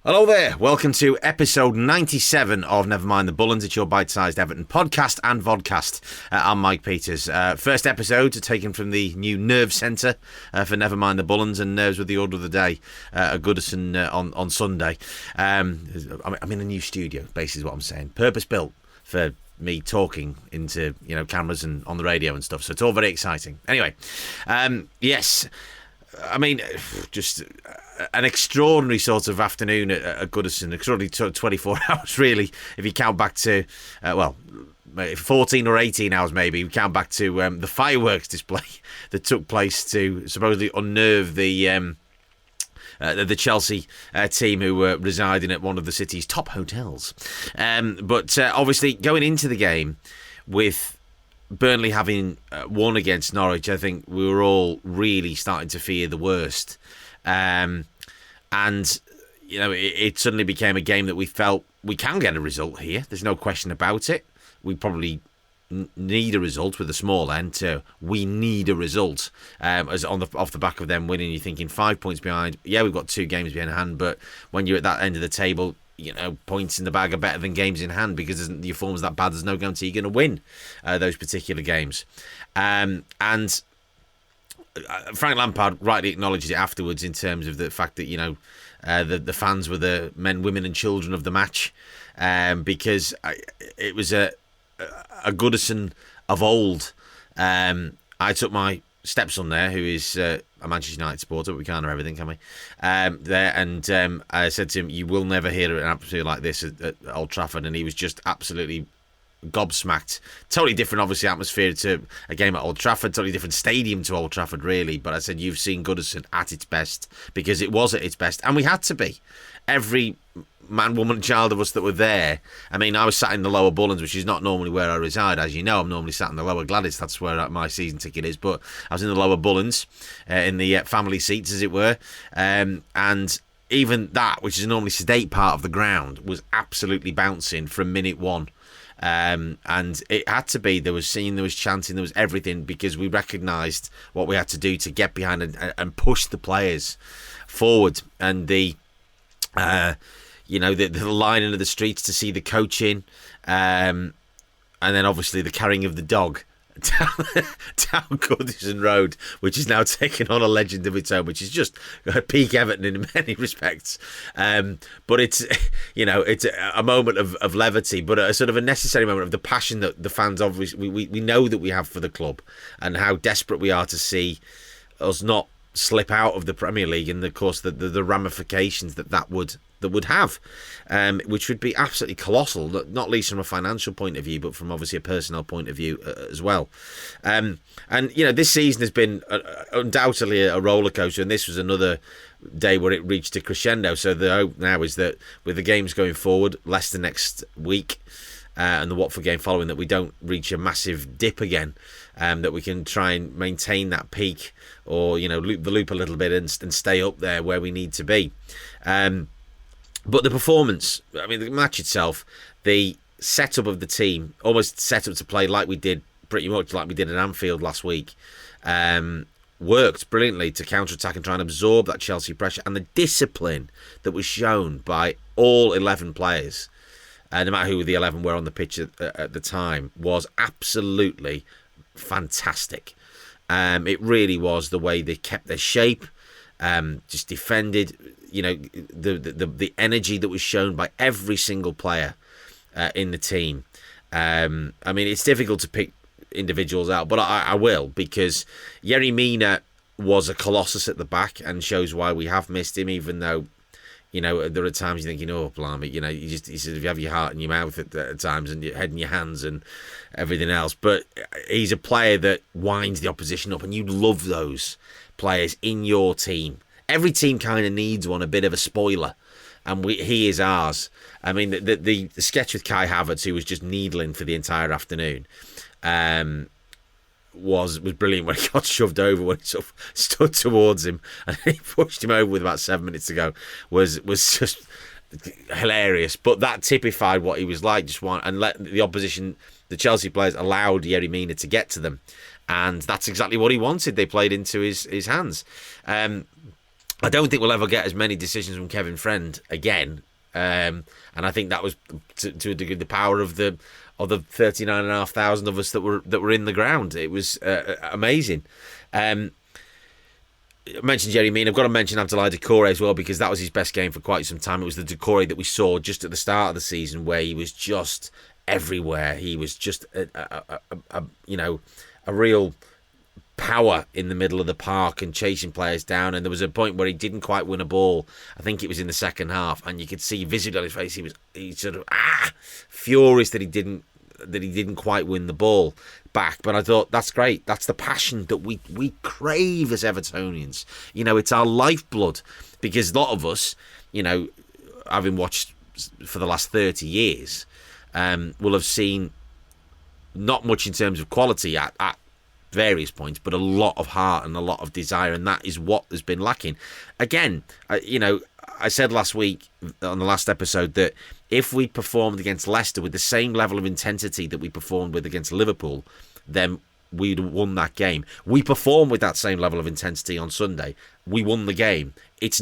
Hello there, welcome to episode 97 of Never Mind the Bullens. It's your bite-sized Everton podcast and vodcast. I'm Mike Peters. First episode taken from the new Nerve Centre for Never Mind the Bullens, and Nerves with the order of the day at Goodison on Sunday. I'm in a new studio, basically is what I'm saying. Purpose-built for me talking into cameras and on the radio and stuff, so it's all very exciting. Anyway, yes, I mean, just an extraordinary sort of afternoon at Goodison. Extraordinary 24 hours, really, if you count back to, 14 or 18 hours maybe. We count back to the fireworks display that took place to supposedly unnerve the Chelsea team who were residing at one of the city's top hotels. But obviously, going into the game with Burnley having won against Norwich, I think we were all really starting to fear the worst. It suddenly became a game that we felt we can get a result here. There's no question about it. We probably need a result with a small end to we need a result. As off the back of them winning, you're thinking 5 points behind. Yeah, we've got 2 games behind hand, but when you're at that end of the table, points in the bag are better than games in hand because your form's that bad. There's no guarantee you're going to win those particular games. Frank Lampard rightly acknowledged it afterwards in terms of the fact that the fans were the men, women and children of the match, because it was a Goodison of old. I took my stepson there, who is a Manchester United supporter, but we can't have everything, can we? There, and I said to him, "You will never hear an atmosphere like this at Old Trafford," and he was just absolutely gobsmacked. Totally different, obviously, atmosphere to a game at Old Trafford, totally different stadium to Old Trafford, really. But I said, you've seen Goodison at its best, because it was at its best, and we had to be. Every man, woman, and child of us that were there. I mean, I was sat in the lower Bullens, which is not normally where I reside. As you know, I'm normally sat in the lower Gladys. That's where my season ticket is. But I was in the lower Bullens, in the family seats, as it were. And even that, which is a normally sedate part of the ground, was absolutely bouncing from minute one. And it had to be. There was singing, there was chanting, there was everything, because we recognised what we had to do to get behind and push the players forward. And the lining of the streets to see the coaching, and then obviously the carrying of the dog down Goodison Road, which is now taking on a legend of its own, which is just peak Everton in many respects. But it's a moment of levity, but a sort of a necessary moment of the passion that the fans obviously we know that we have for the club, and how desperate we are to see us not slip out of the Premier League, and of course the ramifications that would have, which would be absolutely colossal, not least from a financial point of view, but from obviously a personnel point of view as well. This season has been undoubtedly a roller coaster, and this was another day where it reached a crescendo. So the hope now is that with the games going forward, Leicester next week, and the Watford game following, that we don't reach a massive dip again, that we can try and maintain that peak, or loop the loop a little bit and stay up there where we need to be. But the performance, I mean, the match itself, the setup of the team, almost set up to play pretty much like we did at Anfield last week, worked brilliantly to counter-attack and try and absorb that Chelsea pressure, and the discipline that was shown by all 11 players, no matter who the 11 were on the pitch at the time, was absolutely fantastic. It really was, the way they kept their shape, just defended. The energy that was shown by every single player in the team. I mean, it's difficult to pick individuals out, but I will, because Yerry Mina was a colossus at the back, and shows why we have missed him, even though there are times you're thinking, oh, blimey, you have your heart in your mouth at times, and your head in your hands and everything else. But he's a player that winds the opposition up, and you love those players in your team. Every team kind of needs one, a bit of a spoiler, and he is ours. I mean, the sketch with Kai Havertz, who was just needling for the entire afternoon, was brilliant when he got shoved over, when he sort of stood towards him and he pushed him over with about 7 minutes to go, was just hilarious. But that typified what he was like, just and let the opposition, the Chelsea players, allowed Yerry Mina to get to them, and that's exactly what he wanted. They played into his hands. I don't think we'll ever get as many decisions from Kevin Friend again. And I think that was to a degree the power of the 39,500 of us that were in the ground. It was amazing. I mentioned Jerry Mean. I've got to mention Abdoulaye Doucouré as well, because that was his best game for quite some time. It was the Doucouré that we saw just at the start of the season, where he was just everywhere. He was just a real power in the middle of the park and chasing players down. And there was a point where he didn't quite win a ball. I think it was in the second half, and you could see visibly on his face he sort of furious that he didn't quite win the ball back. But I thought, that's great. That's the passion that we crave as Evertonians. It's our lifeblood, because a lot of us, having watched for the last 30 years, will have seen not much in terms of quality at various points, but a lot of heart and a lot of desire, and that is what has been lacking. Again, I said last week on the last episode that if we performed against Leicester with the same level of intensity that we performed with against Liverpool, then we'd have won that game. We performed with that same level of intensity on Sunday. We won the game. It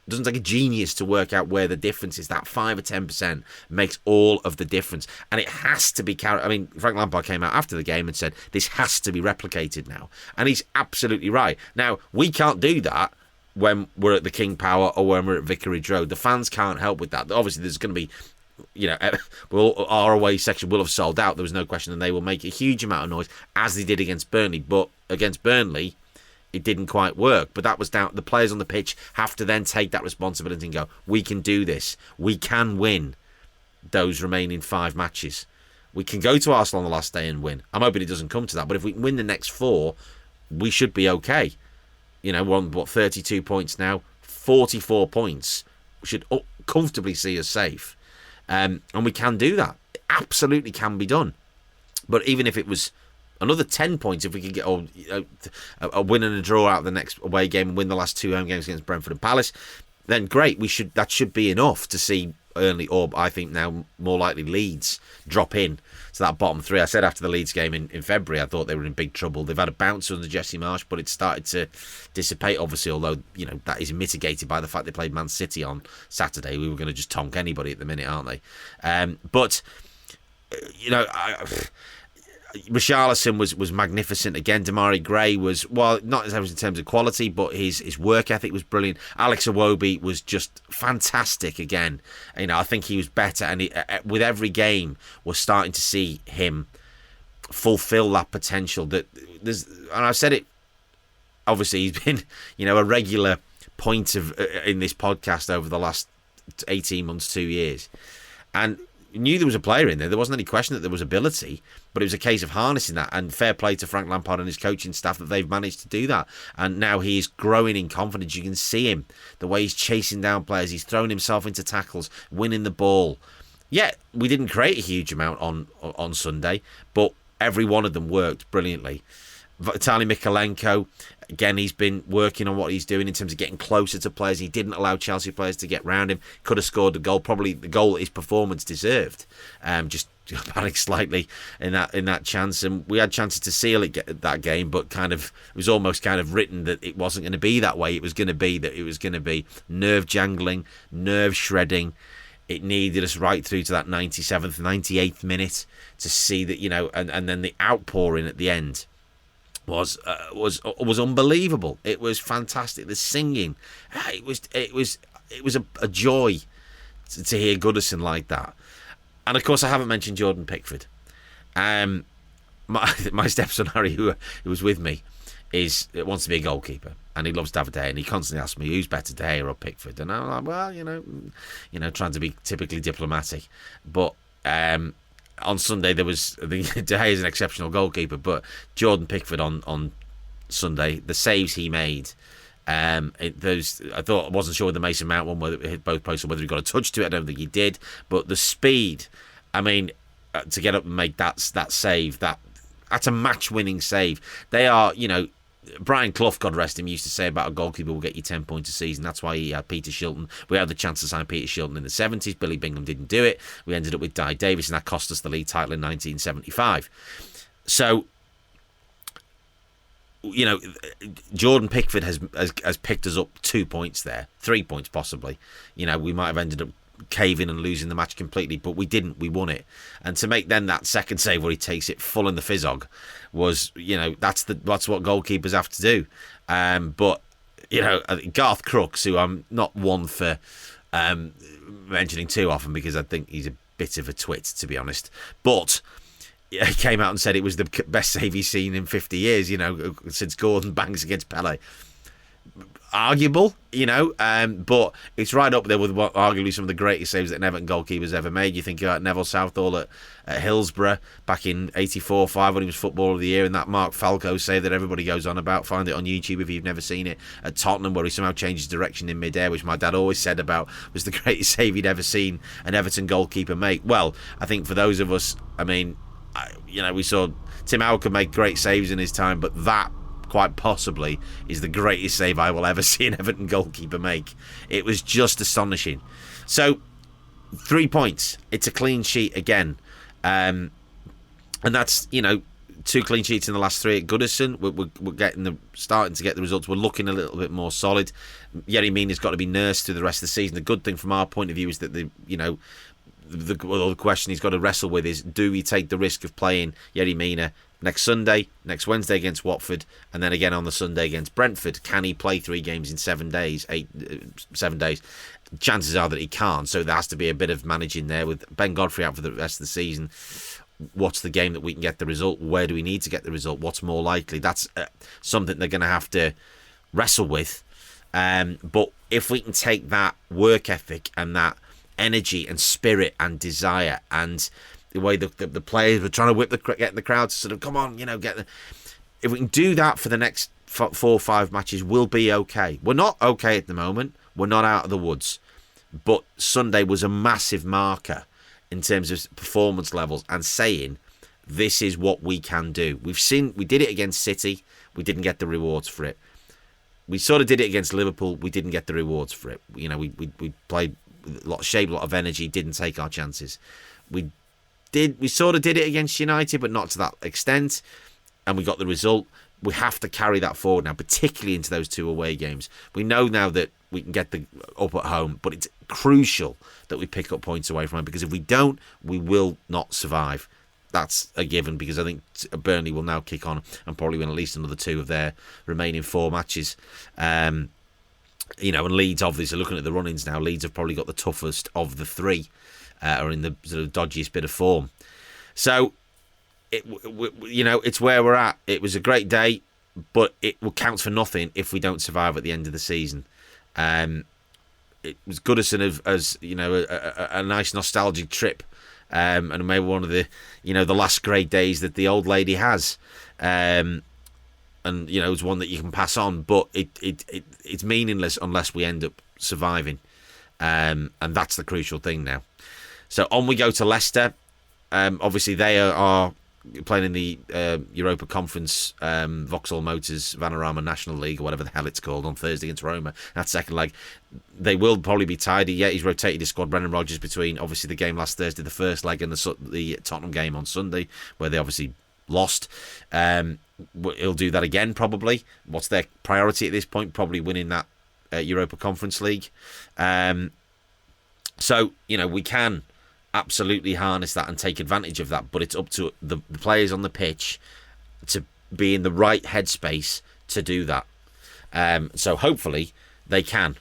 doesn't take a genius to work out where the difference is. That 5 or 10% makes all of the difference. And it has to be carried. I mean, Frank Lampard came out after the game and said, this has to be replicated now. And he's absolutely right. Now, we can't do that when we're at the King Power or when we're at Vicarage Road. The fans can't help with that. Obviously, there's going to be, our away section will have sold out. There was no question. And they will make a huge amount of noise, as they did against Burnley. But against Burnley, it didn't quite work. But that was down. The players on the pitch have to then take that responsibility and go, we can do this. We can win those remaining 5 matches. We can go to Arsenal on the last day and win. I'm hoping it doesn't come to that. But if we can win the next 4, we should be okay. We're on, 32 points now. 44 points should comfortably see us safe. And we can do that. It absolutely can be done. But even if it was another 10 points, if we could get a win and a draw out of the next away game and win the last 2 home games against Brentford and Palace, then great. That should be enough to see Burnley, or I think now more likely Leeds, drop in to that bottom 3. I said after the Leeds game in February, I thought they were in big trouble. They've had a bounce under Jesse Marsch, but it started to dissipate, obviously, although that is mitigated by the fact they played Man City on Saturday. We were going to just tonk anybody at the minute, aren't they? Richarlison was magnificent again. Demarai Gray was, well, not as in terms of quality, but his work ethic was brilliant. Alex Iwobi was just fantastic again. I think he was better, and with every game, we're starting to see him fulfill that potential. And I've said it. Obviously, he's been a regular point of in this podcast over the last 18 months, 2 years, and knew there was a player in there. There wasn't any question that there was ability, but it was a case of harnessing that, and fair play to Frank Lampard and his coaching staff that they've managed to do that. And now he's growing in confidence. You can see him, the way he's chasing down players. He's throwing himself into tackles, winning the ball. Yeah, we didn't create a huge amount on Sunday, but every one of them worked brilliantly. Vitaly Mykolenko, again, he's been working on what he's doing in terms of getting closer to players. He didn't allow Chelsea players to get round him. Could have scored the goal, probably the goal that his performance deserved. Just panicked slightly in that chance, and we had chances to seal that game, but it was almost written that it wasn't going to be that way. It was going to be nerve jangling, nerve shredding. It needed us right through to that 97th, 98th minute to see that, and then the outpouring at the end was unbelievable. It was fantastic. The singing, it was a joy to hear Goodison like that. And of course, I haven't mentioned Jordan Pickford. My stepson Harry, who was with me, wants to be a goalkeeper, and he loves David De Gea, and he constantly asks me who's better, De Gea or Pickford, and I'm like, well, trying to be typically diplomatic, but on Sunday there was, I think De Gea is an exceptional goalkeeper, but Jordan Pickford on Sunday, the saves he made, I wasn't sure with the Mason Mount one whether it hit both posts or whether he got a touch to it. I don't think he did, but the speed, to get up and make that save, that's a match-winning save. They are, Brian Clough, God rest him, used to say about a goalkeeper will get you 10 points a season. That's why he had Peter Shilton. We had the chance to sign Peter Shilton in the 70s. Billy Bingham didn't do it. We ended up with Di Davis, and that cost us the league title in 1975. So you know, Jordan Pickford has picked us up 2 points there, 3 points possibly. You know, we might have ended up caving and losing the match completely, but we didn't. We won it. And to make then that second save where he takes it full in the fizzog was, you know, that's what goalkeepers have to do. But you know, Garth Crooks, who I'm not one for mentioning too often because I think he's a bit of a twit, to be honest, but he came out and said it was the best save he's seen in 50 years, you know, since Gordon Banks against Pele. Arguable, you know, but it's right up there with what arguably some of the greatest saves that an Everton goalkeeper's ever made. You think about Neville Southall at Hillsborough back in 84-5 when he was Footballer of the Year, and that Mark Falco save that everybody goes on about. Find it on YouTube if you've never seen it. At Tottenham, where he somehow changes direction in midair, which my dad always said about was the greatest save he'd ever seen an Everton goalkeeper make. Well, I think for those of us, I mean, you know, we saw Tim Howard could make great saves in his time, but that quite possibly is the greatest save I will ever see an Everton goalkeeper make. It was just astonishing. So 3 points. It's a clean sheet again. And that's, you know, 2 clean sheets in the last 3 at Goodison. We're starting to get the results. We're looking a little bit more solid. Yerry Mina's got to be nursed through the rest of the season. The good thing from our point of view is that the question he's got to wrestle with is, do we take the risk of playing Yerry Mina next Sunday, next Wednesday against Watford, and then again on the Sunday against Brentford? Can he play 3 games in 7 days? 7 days? Chances are that he can't, so there has to be a bit of managing there. With Ben Godfrey out for the rest of the season, what's the game that we can get the result? Where do we need to get the result? What's more likely? That's something they're going to have to wrestle with. But if we can take that work ethic and that energy and spirit and desire and the way the players were trying to get the crowd to sort of come on, you know, if we can do that for the next 4 or 5 matches, we'll be okay. We're not okay at the moment. We're not out of the woods, but Sunday was a massive marker in terms of performance levels and saying this is what we can do. We did it against City. We didn't get the rewards for it. We sort of did it against Liverpool. We didn't get the rewards for it. You know, we played a lot of energy, didn't take our chances. We sort of did it against United, but not to that extent, and we got the result. We have to carry that forward now, particularly into those 2 away games. We know now that we can get up at home, but it's crucial that we pick up points away from home, because if we don't, we will not survive. That's a given, because I think Burnley will now kick on and probably win at least another 2 of their remaining 4 matches. You know, and Leeds, obviously, looking at the run-ins now, Leeds have probably got the toughest of the 3, are in the sort of dodgiest bit of form. So, you know, it's where we're at. It was a great day, but it will count for nothing if we don't survive at the end of the season. It was Goodison as you know, a nice nostalgic trip, and maybe one of the, you know, the last great days that the old lady has. And you know, it's one that you can pass on, but it's meaningless unless we end up surviving, and that's the crucial thing now. So on we go to Leicester. Obviously they are playing in the Europa Conference, Vauxhall Motors Vanarama National League, or whatever the hell it's called, on Thursday against Roma. That second leg, they will probably be tidy. Yeah, he's rotated his squad, Brendan Rodgers, between obviously the game last Thursday, the first leg, and the Tottenham game on Sunday, where they obviously lost. He'll do that again probably. What's their priority at this point? Probably winning that Europa Conference League. So, you know, we can absolutely harness that and take advantage of that, but it's up to the players on the pitch to be in the right headspace to do that. So hopefully they can,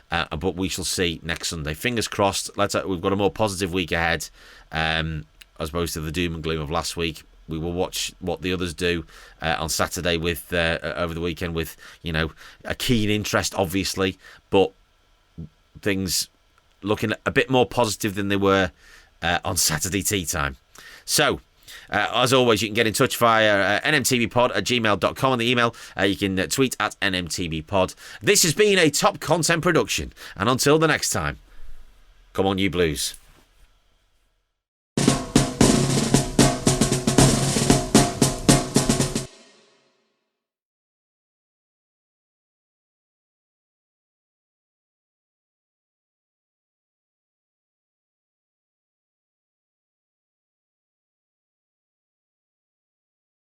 but we shall see next Sunday. Fingers crossed. We've got a more positive week ahead, as opposed to the doom and gloom of last week. We will watch what the others do on Saturday with over the weekend with, you know, a keen interest, obviously, but things looking a bit more positive than they were on Saturday tea time. So, as always, you can get in touch via nmtbpod@gmail.com on the email. You can tweet at nmtbpod. This has been a Top Content production, and until the next time, come on you Blues.